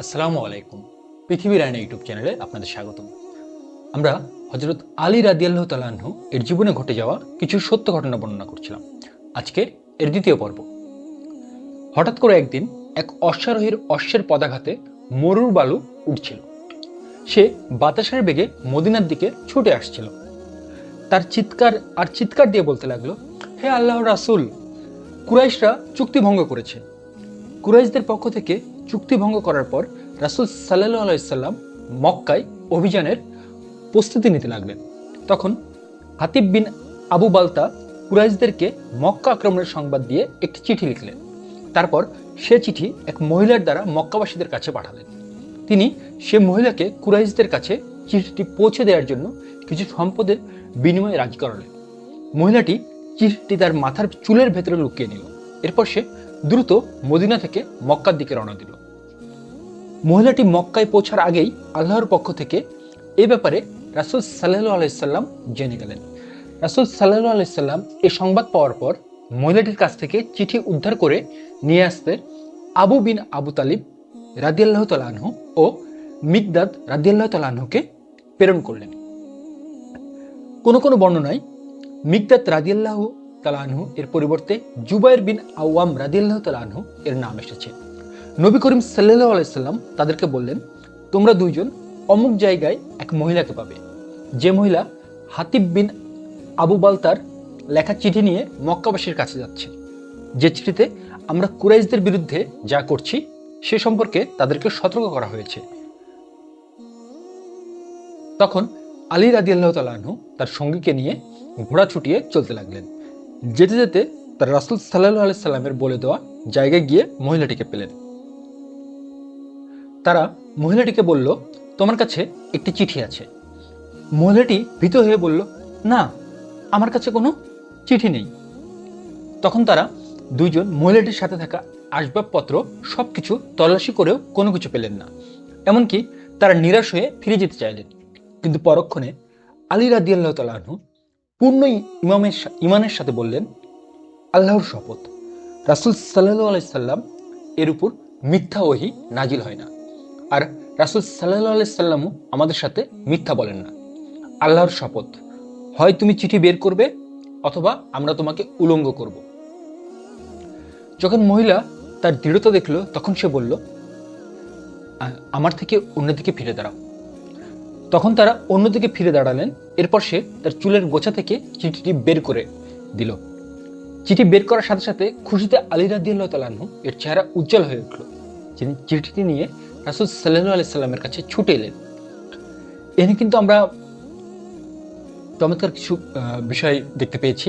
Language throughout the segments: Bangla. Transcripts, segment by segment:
আসসালামু আলাইকুম। পৃথিবীর আয়না ইউটিউব চ্যানেলে আপনাদের স্বাগতম। আমরা হযরত আলী রাদিয়াল্লাহু তাআলা আনহু এর জীবনে ঘটে যাওয়া কিছু সত্য ঘটনা বর্ণনা করছিলাম। আজকে এর দ্বিতীয় পর্ব। হঠাৎ করে একদিন এক অশ্বারোহীর অশ্বের পদাঘাতে মরুর বালু উঠছিল। সে বাতাসের বেগে মদিনার দিকে ছুটে আসছিল। তার চিৎকার দিয়ে বলতে লাগলো, হে আল্লাহর রাসূল, কুরাইশরা চুক্তি ভঙ্গ করেছে। কুরাইশদের পক্ষ থেকে চুক্তি ভঙ্গ করার পর রাসূল সাল্লাল্লাহু আলাইহি সাল্লাম মক্কায় অভিযানের প্রস্তুতি নিতে লাগলেন। তখন হাতিব বিন আবু বালতা কুরাইশদেরকে মক্কা আক্রমণের সংবাদ দিয়ে একটি চিঠি লিখলেন। তারপর সে চিঠি এক মহিলার দ্বারা মক্কাবাসীদের কাছে পাঠালেন। তিনি সে মহিলাকে কুরাইশদের কাছে চিঠিটি পৌঁছে দেওয়ার জন্য কিছু সম্পদের বিনিময়ে রাজি করালেন। মহিলাটি চিঠিটি তার মাথার চুলের ভেতরে লুকিয়ে নিল। এরপর সে দ্রুত মদিনা থেকে মক্কার দিকে রওনা দিল। মহিলাটি মক্কায় পৌঁছার আগেই আল্লাহর পক্ষ থেকে এ ব্যাপারে রাসূল সাল্লাল্লাহু আলাইহি সাল্লাম জেনে গেলেন। রাসূল সাল্লাল্লাহু আলাইহি সাল্লাম এই সংবাদ পাওয়ার পর মহিলাটির কাছ থেকে চিঠি উদ্ধার করে নিয়ে আসতে আবু বিন আবু তালিব রাদিয়াল্লাহু তাআলা আনহু ও মিকদাদ রাদিয়াল্লাহু তাআলা আনহুকে প্রেরণ করলেন। কোন কোন বর্ণনায় মিকদাদ রাদিয়াল্লাহু তাআলা আনহু এর পরিবর্তে জুবাইর বিন আওয়াম রাদিয়াল্লাহু তাআলা আনহু এর নাম এসেছে। নবী করিম সাল্লাল্লাহু আলাইহি সাল্লাম তাদেরকে বললেন, তোমরা দুইজন অমুক জায়গায় এক মহিলাকে পাবে, যে মহিলা হাতিব বিন আবু বালতার লেখা চিঠি নিয়ে মক্কাবাসীর কাছে যাচ্ছে। যে চিঠিতে আমরা কুরাইশদের বিরুদ্ধে যা করছি সে সম্পর্কে তাদেরকে সতর্ক করা হয়েছে। তখন আলী রাদিয়াল্লাহু তাআলা আনহু তার সঙ্গীকে নিয়ে ঘোড়া ছুটিয়ে চলতে লাগলেন। যেতে যেতে তার রাসূল সাল্লাল্লাহু আলাইহি সাল্লামের বলে দেওয়া জায়গায় গিয়ে মহিলাটিকে পেলেন। তারা মহিলাটিকে বলল, তোমার কাছে একটি চিঠি আছে। মহিলাটি ভীত হয়ে বলল, না, আমার কাছে কোনো চিঠি নেই। তখন তারা দুইজন মহিলাটির সাথে থাকা আসবাবপত্র সবকিছু তল্লাশি করেও কোনো কিছু পেলেন না। এমনকি তারা নিরাশ হয়ে ফিরে যেতে চাইলেন। কিন্তু পরক্ষণে আলী রাদিয়াল্লাহু তাআলা আনহু পূর্ণ ইমানের সাথে বললেন, আল্লাহর শপথ, রাসূল সাল্লাল্লাহু আলাইহি সাল্লাম এর উপর মিথ্যা ওহী নাজিল হয় না, আর রাসূল সাল্লাল্লাহু আলাইহি সাল্লামও আমাদের সাথে মিথ্যা বলেন না। আল্লাহর শপথ, হয় তুমি চিঠি বের করবে অথবা আমরা তোমাকে উলঙ্গ করব। যখন মহিলা তার দৃঢ়তা দেখল তখন সে বলল, আমার থেকে অন্যদিকে ফিরে দাঁড়াও। তখন তারা অন্যদিকে ফিরে দাঁড়ালেন। এরপর সে তার চুলের গোছা থেকে চিঠিটি বের করে দিল। চিঠি বের করার সাথে সাথে খুশিতে আলী রাদিয়াল্লাহু তাআলা আনহু এর চেহারা উজ্জ্বল হয়ে উঠল। তিনি চিঠিটি নিয়ে রাসূল সাল্লাল্লাহু আলাইহি সাল্লামের কাছে ছুটে এলেন। এখানে কিন্তু আমরা চমৎকার কিছু বিষয় দেখতে পেয়েছি।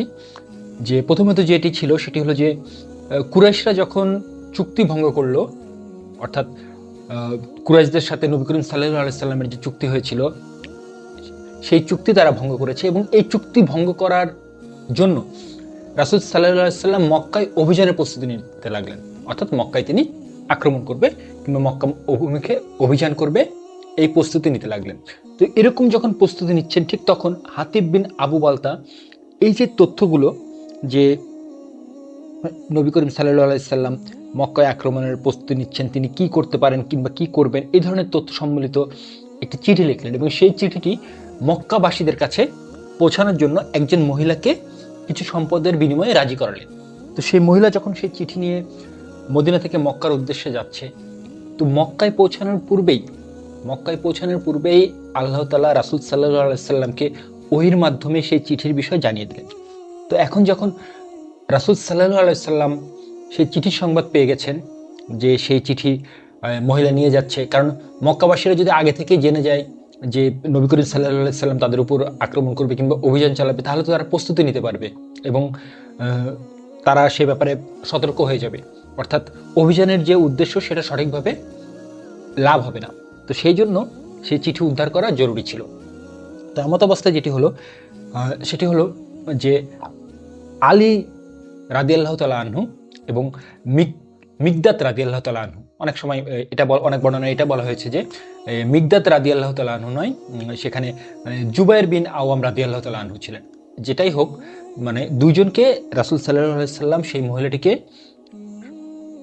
যে প্রথমত যেটি ছিল সেটি হলো যে কুরাইশরা যখন চুক্তি ভঙ্গ করলো, অর্থাৎ কুরাইশদের সাথে নবী করিম সাল্লাল্লাহু আলাইহি সাল্লামের যে চুক্তি হয়েছিল সেই চুক্তি তারা ভঙ্গ করেছে, এবং এই চুক্তি ভঙ্গ করার জন্য রাসূল সাল্লাল্লাহু আলাইহি সাল্লাম মক্কায় অভিযানের প্রস্তুতি নিতে লাগলেন। অর্থাৎ মক্কায় তিনি আক্রমণ করবে কিংবা মক্কা অভিমুখে অভিযান করবে, এই প্রস্তুতি নিতে লাগলেন। তো এরকম যখন প্রস্তুতি নিচ্ছেন ঠিক তখন হাতিব বিন আবু বালতা এই যে তথ্যগুলো, যে নবী করিম সাল্লাল্লাহু আলাইহি সাল্লাম মক্কায় আক্রমণের প্রস্তুতি নিচ্ছেন, তিনি কি করতে পারেন কিংবা কি করবেন, এই ধরনের তথ্য সম্বলিত একটি চিঠি লিখলেন, এবং সেই চিঠিটি মক্কাবাসীদের কাছে পৌঁছানোর জন্য একজন মহিলাকে কিছু সম্পদের বিনিময়ে রাজি করালেন। তো সেই মহিলা যখন সেই চিঠি নিয়ে মদিনা থেকে মক্কার উদ্দেশ্যে যাচ্ছে, তো মক্কায় পৌঁছানোর পূর্বেই আল্লাহ তাআলা রাসূল সাল্লাল্লাহু আলাইহি সাল্লামকে ওহীর মাধ্যমে সেই চিঠির বিষয় জানিয়ে দিলেন। তো এখন যখন রাসূল সাল্লাল্লাহু আলাইহি সাল্লাম সেই চিঠির সংবাদ পেয়ে গেছেন যে সেই চিঠি মহিলা নিয়ে যাচ্ছে, কারণ মক্কাবাসীরা যদি আগে থেকেই জেনে যায় যে নবী করিম সাল্লাল্লাহু আলাইহি সাল্লাম তাদের উপর আক্রমণ করবে কিংবা অভিযান চালাবে, তাহলে তো তারা প্রস্তুতি নিতে পারবে এবং তারা সে ব্যাপারে সতর্ক হয়ে যাবে। অর্থাৎ অভিযানের যে উদ্দেশ্য সেটা সঠিকভাবে লাভ হবে না। তো সেই জন্য সেই চিঠি উদ্ধার করা জরুরি ছিল। তো এমত অবস্থায় যেটি হলো সেটি হলো যে আলী রাদিয়াল্লাহু তাআলা আনহু এবং মিকদাদ রাদিয়াল্লাহু তাআলা আনহু, অনেক সময় অনেক বর্ণনায় এটা বলা হয়েছে যে মিকদাদ রাদিয়াল্লাহু তাআলা আনহু নয়, সেখানে জুবাইর বিন আওয়াম রাদিয়াল্লাহু তাআলা আনহু ছিলেন। যেটাই হোক, মানে দুইজনকে রাসূল সাল্লাল্লাহু আলাইহি সাল্লাম সেই মহিলাটিকে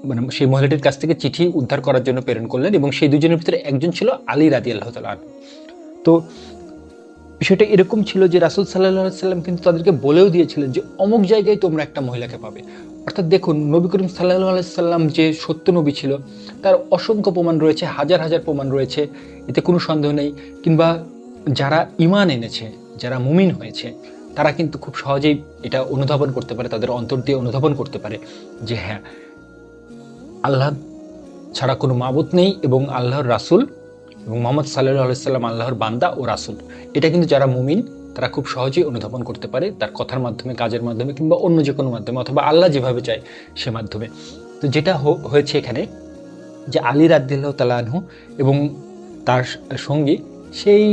মানে সেই মহিলাটির কাছ থেকে চিঠি উদ্ধার করার জন্য প্রেরণ করলেন, এবং সেই দুজনের ভিতরে একজন ছিল আলী রাদিয়াল্লাহু তাআলা আনহু। তো বিষয়টা এরকম ছিল যে রাসূল সাল্লাল্লাহু আলাইহি সাল্লাম কিন্তু তাদেরকে বলেও দিয়েছিলেন যে অমুক জায়গায় তোমরা একটা মহিলাকে পাবে। অর্থাৎ দেখুন, নবী করিম সাল্লাল্লাহু আলাইহি সাল্লাম যে সত্য নবী ছিল তার অসংখ্য প্রমাণ রয়েছে, হাজার হাজার প্রমাণ রয়েছে, এতে কোনো সন্দেহ নেই। কিংবা যারা ঈমান এনেছে, যারা মুমিন হয়েছে, তারা কিন্তু খুব সহজেই এটা অনুধাবন করতে পারে, তাদের অন্তর দিয়ে অনুধাবন করতে পারে যে হ্যাঁ, আল্লাহ ছাড়া কোনো মাবুদ নেই এবং আল্লাহর রাসূল এবং মুহাম্মদ সাল্লাল্লাহু আলাইহি সাল্লাম আল্লাহর বান্দা ও রাসূল। এটা কিন্তু যারা মুমিন তারা খুব সহজেই অনুধাবন করতে পারে, তার কথার মাধ্যমে, কাজের মাধ্যমে, কিংবা অন্য যে কোনো মাধ্যমে, অথবা আল্লাহ যেভাবে চায় সে মাধ্যমে। তো যেটা হয়েছে এখানে যে আলী রাদিয়াল্লাহু তাআলা আনহু এবং তার সঙ্গী সেই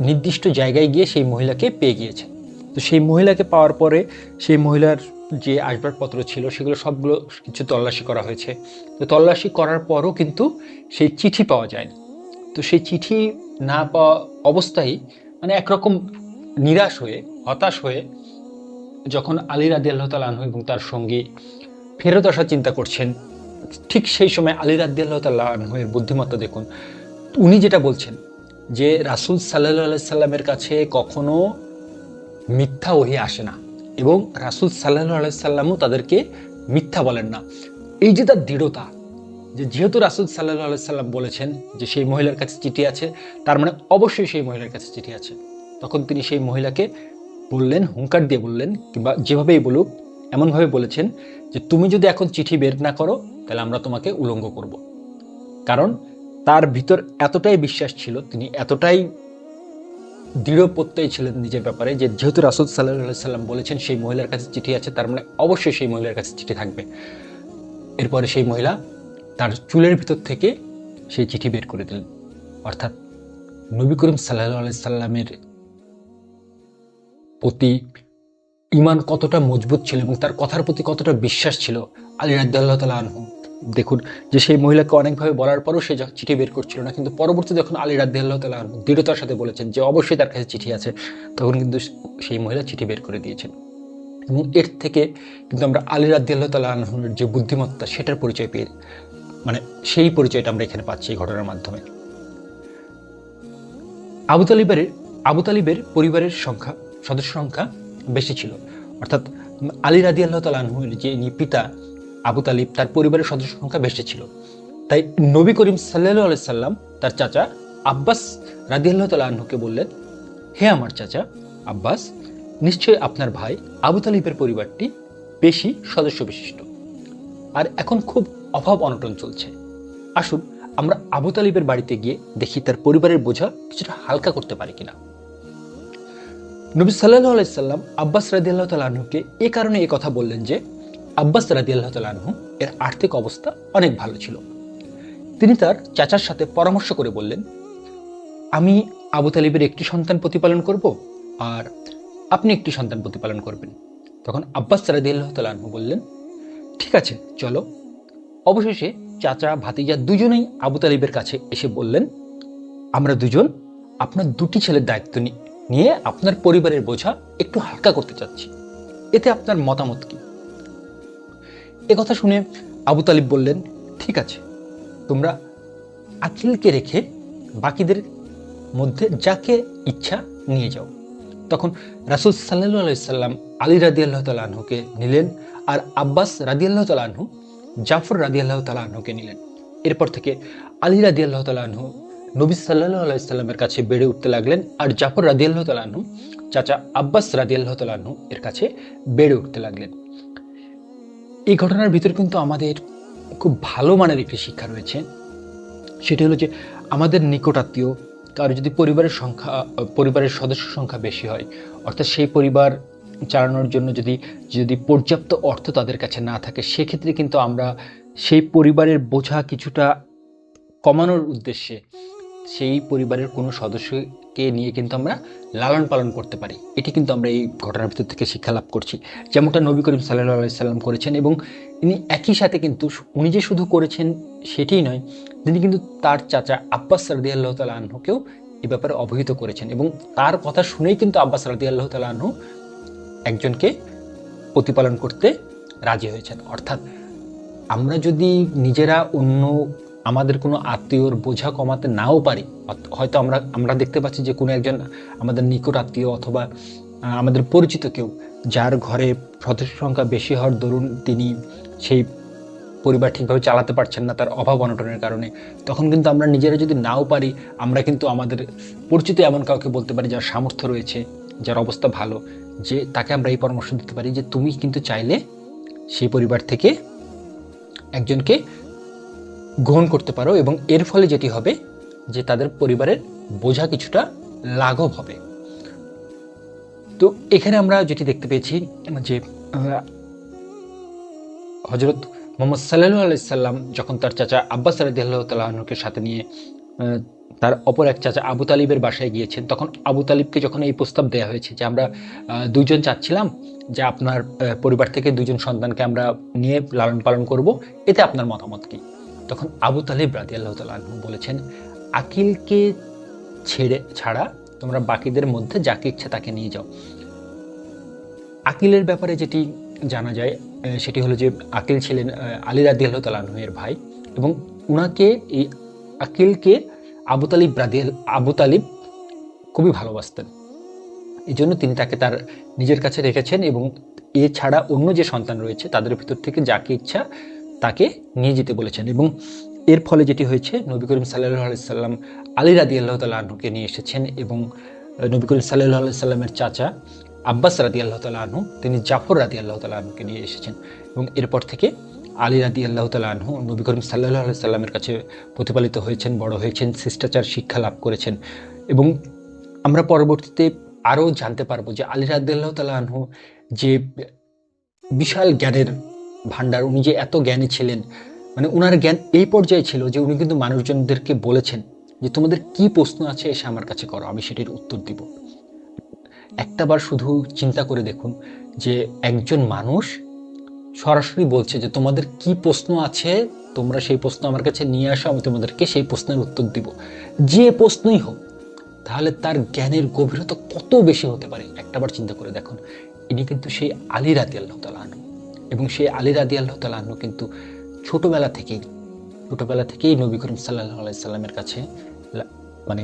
নির্দিষ্ট জায়গায় গিয়ে সেই মহিলাকে পেয়ে গিয়েছে। তো সেই মহিলাকে পাওয়ার পরে সেই মহিলার যে আসবাবপত্র ছিল সেগুলো সবগুলো কিছু তল্লাশি করা হয়েছে। তো তল্লাশি করার পরও কিন্তু সেই চিঠি পাওয়া যায় না। তো সেই চিঠি না পাওয়া অবস্থায় মানে একরকম নিরাশ হয়ে, হতাশ হয়ে যখন আলী রাদিয়াল্লাহু তাআলা আনহু এবং তার সঙ্গী ফেরত আসার চিন্তা করছেন, ঠিক সেই সময় আলী রাদিয়াল্লাহু তাআলা আনহু এর বুদ্ধিমত্তা দেখুন। উনি যেটা বলছেন যে রাসূল সাল্লাল্লাহু আলাইহি সাল্লামের কাছে কখনো মিথ্যা ওহী আসে না, এবং রাসূল সাল্লাল্লাহু আলাইহি সাল্লামও তাদেরকে মিথ্যা বলেন না। এই যে তার দৃঢ়তা, যে যেহেতু রাসূল সাল্লাল্লাহু আলাইহি সাল্লাম বলেছেন যে সেই মহিলার কাছে চিঠি আছে, তার মানে অবশ্যই সেই মহিলার কাছে চিঠি আছে। তখন তিনি সেই মহিলাকে বললেন, হুঙ্কার দিয়ে বললেন, কিংবা যেভাবেই বলুক এমনভাবে বলেছেন যে তুমি যদি এখন চিঠি বের না করো তাহলে আমরা তোমাকে উলঙ্গ করব। কারণ তার ভিতর এতটাই বিশ্বাস ছিল, তিনি এতটাই দৃঢ় প্রত্যয়ী ছিলেন নিজের ব্যাপারে যে যেহেতু রাসূল সাল্লাল্লাহু আলাইহি সাল্লাম বলেছেন সেই মহিলার কাছে চিঠি আছে, তার মানে অবশ্যই সেই মহিলার কাছে চিঠি থাকবে। এরপরে সেই মহিলা তার চুলের ভিতর থেকে সেই চিঠি বের করে দিলেন। অর্থাৎ নবী করিম সাল্লাল্লাহু আলাইহি সাল্লামের প্রতি ঈমান কতটা মজবুত ছিল এবং তার কথার প্রতি কতটা বিশ্বাস ছিল আলী রাদিয়াল্লাহু তাআলা আনহু। দেখুন যে সেই মহিলাকে অনেকভাবে বলার পরও সে চিঠি বের করছিল না, কিন্তু পরবর্তীতে যখন আলী রাদিয়াল্লাহু তাআলা আনহু দৃঢ়তার সাথে বলেছেন যে অবশ্যই তার কাছে চিঠি আছে, তখন কিন্তু সেই মহিলা চিঠি বের করে দিয়েছেন। এবং এর থেকে কিন্তু আমরা আলী রাদিয়াল্লাহু তাআলা আনহুর যে বুদ্ধিমত্তা সেটার পরিচয় পেয়ে, মানে সেই পরিচয়টা আমরা এখানে পাচ্ছি এই ঘটনার মাধ্যমে। আবু তালিবের পরিবারের সদস্য সংখ্যা বেশি ছিল। অর্থাৎ আলী রাদিয়াল্লাহু তাআলা আনহুর যে পিতা আবু তালিব, তার পরিবারের সদস্য সংখ্যা বেশি ছিল। তাই নবী করিম সাল্লাল্লাহু আলাইহি সাল্লাম তার চাচা আব্বাস রাদিয়াল্লাহু তাআলা আনহুকে বললেন, হে আমার চাচা আব্বাস, নিশ্চয়ই আপনার ভাই আবু তালিবের পরিবারটি বেশি সদস্য বিশিষ্ট, আর এখন খুব অভাব অনটন চলছে। আসুন আমরা আবু তালিবের বাড়িতে গিয়ে দেখি তার পরিবারের বোঝা কিছুটা হালকা করতে পারি কিনা। নবী সাল্লাল্লাহু আলাইহি সাল্লাম আব্বাস রাদিয়াল্লাহু তাআলা আনহুকে এই কারণে এই কথা বললেন যে আব্বাস রাদিয়াল্লাহু তাআলা আনহু এর আর্থিক অবস্থা অনেক ভালো ছিল। তিনি তার চাচার সাথে পরামর্শ করে বললেন, আমি আবু তালিবের একটি সন্তান প্রতিপালন করব আর আপনি একটি সন্তান প্রতিপালন করবেন। তখন আব্বাস রাদিয়াল্লাহু তাআলা আনহু বললেন, ঠিক আছে চলো। অবশেষে চাচা ভাতিজা দুজনেই আবু তালিবের কাছে এসে বললেন, আমরা দুজন আপনার দুটি ছেলের দায়িত্ব নিয়ে আপনার পরিবারের বোঝা একটু হালকা করতে চাচ্ছি, এতে আপনার মতামত কি? কথা শুনে আবু তালিব বললেন, ঠিক আছে, তোমরা আকিলকে রেখে বাকিদের মধ্যে যাকে ইচ্ছা নিয়ে যাও। তখন রাসূল সাল্লাল্লাহু আলাইহি সাল্লাম আলী রাদিয়াল্লাহু তাআলা আনহুকে নিলেন, আর আব্বাস রাদিয়াল্লাহু তাআলা আনহু জাফর রাদিয়াল্লাহু তাআলা আনহুকে নিলেন। এরপর থেকে আলী রাদিয়াল্লাহু তাআলা আনহু নবী সাল্লাল্লাহু আলাইহি সাল্লামের কাছে বেড়ে উঠতে লাগলেন, আর জাফর রাদিয়াল্লাহু তাআলা আনহু চাচা আব্বাস রাদিয়াল্লাহু তাআলা আনহু এর কাছে বেড়ে উঠতে লাগলেন। এই ঘটনার ভিতরে কিন্তু আমাদের খুব ভালো মানের একটি শিক্ষা রয়েছে। সেটি হলো যে আমাদের নিকটাত্মীয় কারো যদি পরিবারের সদস্য সংখ্যা বেশি হয়, অর্থাৎ সেই পরিবার চালানোর জন্য যদি পর্যাপ্ত অর্থ তাদের কাছে না থাকে, সেক্ষেত্রে কিন্তু আমরা সেই পরিবারের বোঝা কিছুটা কমানোর উদ্দেশ্যে সেই পরিবারের কোনো সদস্যকে নিয়ে কিন্তু আমরা লালন পালন করতে পারি। এটি কিন্তু আমরা এই ঘটনার ভিতর থেকে শিক্ষা লাভ করছি, যেমনটা নবী করিম সাল্লাল্লাহু আলাইহি সাল্লাম করেছেন। এবং তিনি একই সাথে কিন্তু উনি যে শুধু করেছেন সেটিই নয়, তিনি কিন্তু তার চাচা আব্বাস রাদিয়াল্লাহু তাআলা আনহুকেও এই ব্যাপারে অবহিত করেছেন, এবং তার কথা শুনেই কিন্তু আব্বাস রাদিয়াল্লাহু তাআলা আনহু একজনকে প্রতিপালন করতে রাজি হয়েছেন। অর্থাৎ আমরা যদি নিজেরা অন্য আমাদের কোনো আত্মীয়র বোঝা কমাতে নাও পারি, হয়তো আমরা দেখতে পাচ্ছি যে কোনো একজন আমাদের নিকট আত্মীয় অথবা আমাদের পরিচিত কেউ যার ঘরে সদস্য সংখ্যা বেশি হওয়ার দরুন তিনি সেই পরিবার ঠিকভাবে চালাতে পারছেন না তার অভাব অনটনের কারণে, তখন কিন্তু আমরা নিজেরা যদি নাও পারি, আমরা কিন্তু আমাদের পরিচিত এমন কাউকে বলতে পারি যার সামর্থ্য রয়েছে, যার অবস্থা ভালো, যে তাকে আমরা এই পরামর্শ দিতে পারি যে তুমি কিন্তু চাইলে সেই পরিবার থেকে একজনকে গ্রহণ করতে পারো, এবং এর ফলে যেটি হবে যে তাদের পরিবারের বোঝা কিছুটা লাঘব হবে। তো এখানে আমরা যেটি দেখতে পেয়েছি যে হজরত মোহাম্মদ সাল্লাল্লাহু আলাইহি সাল্লাম যখন তার চাচা আব্বাস রাদিয়াল্লাহু তাআলা আনহুকে সাথে নিয়ে তার অপর এক চাচা আবু তালিবের বাসায় গিয়েছেন, তখন আবু তালিবকে যখন এই প্রস্তাব দেওয়া হয়েছে যে আমরা দুইজন চাচ্ছিলাম যে আপনার পরিবার থেকে দুজন সন্তানকে আমরা নিয়ে লালন পালন করব, এতে আপনার মতামত কি? তখন আবু তালিব রাদিয়াল্লাহু তাআলা আনহু বলেছেন, আকিলকে ছাড়া তোমরা বাকিদের মধ্যে যাকে ইচ্ছা তাকে নিয়ে যাও। আকিলের ব্যাপারে যেটি জানা যায় সেটি হলো যে আকিল ছিলেন আলী রাদিয়াল্লাহু তাআলা আনহু এর ভাই, এবং উনাকে এই আকিলকে আবু তালিব খুবই ভালোবাসতেন। এই জন্য তিনি তাকে তার নিজের কাছে রেখেছেন, এবং এছাড়া অন্য যে সন্তান রয়েছে তাদের ভিতর থেকে যাকে ইচ্ছা তাকে নিয়ে যেতে বলেছেন। এবং এর ফলে যেটি হয়েছে, নবী করিম সাল্লাল্লাহু আলাইহি সাল্লাম আলী রাদিয়াল্লাহু তাআলা আনহুকে নিয়ে এসেছেন, এবং নবী করিম সাল্লাল্লাহু আলাইহি সাল্লামের চাচা আব্বাস রাদিয়াল্লাহু তাআলা আনহু তিনি জাফর রাদিয়াল্লাহু তাআলা আনহুকে নিয়ে এসেছেন, এবং এরপর থেকে আলী রাদিয়াল্লাহু তাআলা আনহু নবী করিম সাল্লাল্লাহু আলাইহি সাল্লামের কাছে প্রতিপালিত হয়েছেন, বড় হয়েছেন, শিষ্টাচার শিক্ষা লাভ করেছেন। এবং আমরা পরবর্তীতে আরও জানতে পারবো যে আলী রাদিয়াল্লাহু তাআলা আনহু যে বিশাল জ্ঞানের ভান্ডার, উনি যে এত জ্ঞানী ছিলেন, মানে উনার জ্ঞান এই পর্যায়ে ছিল যে উনি কিন্তু মানুষজনদেরকে বলেছেন যে তোমাদের কি প্রশ্ন আছে এসে আমার কাছে করো, আমি সেটির উত্তর দিব। একটাবার শুধু চিন্তা করে দেখুন যে একজন মানুষ সরাসরি বলছে যে তোমাদের কি প্রশ্ন আছে তোমরা সেই প্রশ্ন আমার কাছে নিয়ে আসো, আমি তোমাদেরকে সেই প্রশ্নের উত্তর দিব, যে প্রশ্নই হোক। তাহলে তার জ্ঞানের গভীরতা কত বেশি হতে পারে একটাবার চিন্তা করে দেখুন। ইনি কিন্তু সেই আলী রাদিয়াল্লাহু তাআলা আনহু, এবং সেই আলী রাদিয়াল্লাহু তাআলা আনহু কিন্তু ছোটবেলা থেকেই নবী করিম সাল্লাল্লাহু আলাইহি সাল্লামের কাছে মানে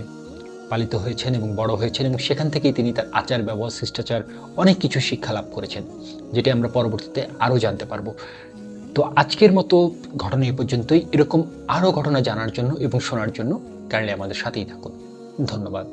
পালিত হয়েছেন এবং বড় হয়েছেন, এবং সেখান থেকেই তিনি তার আচার ব্যবহার শিষ্টাচার অনেক কিছু শিক্ষা লাভ করেছেন, যেটি আমরা পরবর্তীতে আরও জানতে পারবো। তো আজকের মতো ঘটনা এই পর্যন্তই। এরকম আরও ঘটনা জানার জন্য এবং শোনার জন্য কাইন্ডলি আমাদের সাথেই থাকুন। ধন্যবাদ।